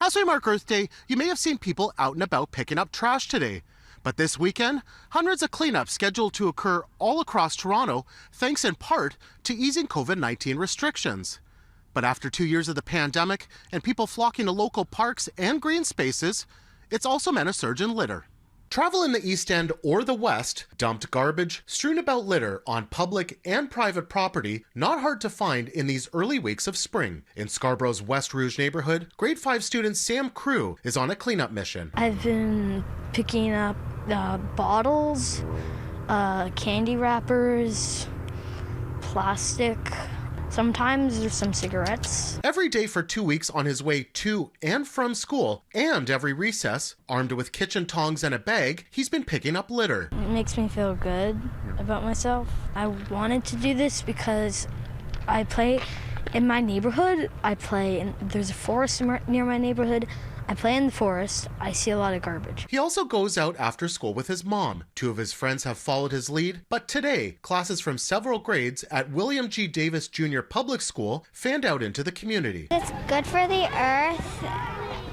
As we mark Earth Day, you may have seen people out and about picking up trash today. But this weekend, hundreds of cleanups scheduled to occur all across Toronto, thanks in part to easing COVID-19 restrictions. But after 2 years of the pandemic and people flocking to local parks and green spaces, it's also meant a surge in litter. Travel in the East End or the West, dumped garbage, strewn about litter on public and private property, not hard to find in these early weeks of spring. In Scarborough's West Rouge neighborhood, grade 5 student Sam Crew is on a cleanup mission. I've been picking up bottles, candy wrappers, plastic. Sometimes there's some cigarettes. Every day for 2 weeks on his way to and from school, and every recess, armed with kitchen tongs and a bag, he's been picking up litter. It makes me feel good about myself. I wanted to do this because I play in my neighborhood. There's a forest near my neighborhood. I play in the forest. I see a lot of garbage. He also goes out after school with his mom. 2 of his friends have followed his lead, but today, classes from several grades at William G. Davis Jr. Public School fanned out into the community. It's good for the earth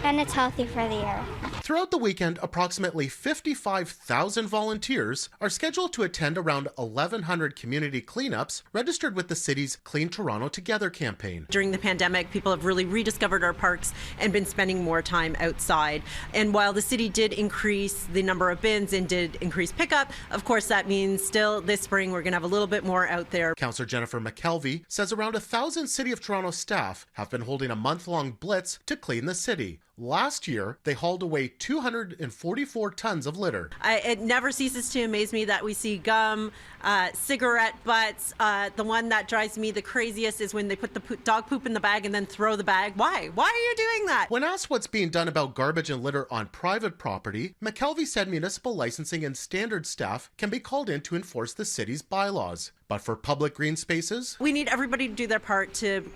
and it's healthy for the earth. Throughout the weekend, approximately 55,000 volunteers are scheduled to attend around 1,100 community cleanups registered with the city's Clean Toronto Together campaign. During the pandemic, people have really rediscovered our parks and been spending more time outside. And while the city did increase the number of bins and did increase pickup, of course that means still this spring we're going to have a little bit more out there. Councillor Jennifer McKelvey says around 1,000 City of Toronto staff have been holding a month-long blitz to clean the city. Last year, they hauled away 244 tons of litter. It never ceases to amaze me that we see gum, cigarette butts. The one that drives me the craziest is when they put the dog poop in the bag and then throw the bag. Why? Why are you doing that? When asked what's being done about garbage and litter on private property, McKelvey said municipal licensing and standard staff can be called in to enforce the city's bylaws. But for public green spaces, we need everybody to do their part to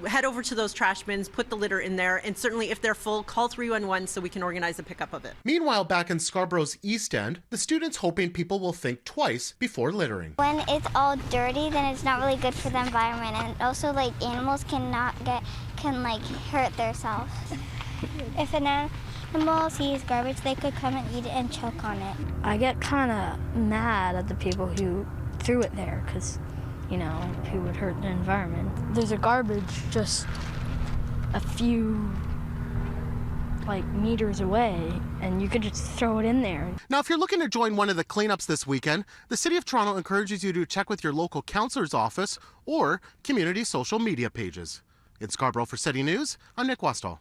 head over to those trash bins, put the litter in there, and certainly if they're full, call 311 so we can organize a pickup of it. Meanwhile, back in Scarborough's East End, the students hoping people will think twice before littering. When it's all dirty, then it's not really good for the environment, and also animals can hurt themselves. If an animal sees garbage, they could come and eat it and choke on it. I get kind of mad at the people who threw it there because who would hurt the environment. There's a garbage just a few meters away and you could just throw it in there. Now, if you're looking to join one of the cleanups this weekend, the City of Toronto encourages you to check with your local councillor's office or community social media pages. In Scarborough for CityNews, I'm Nick Westoll.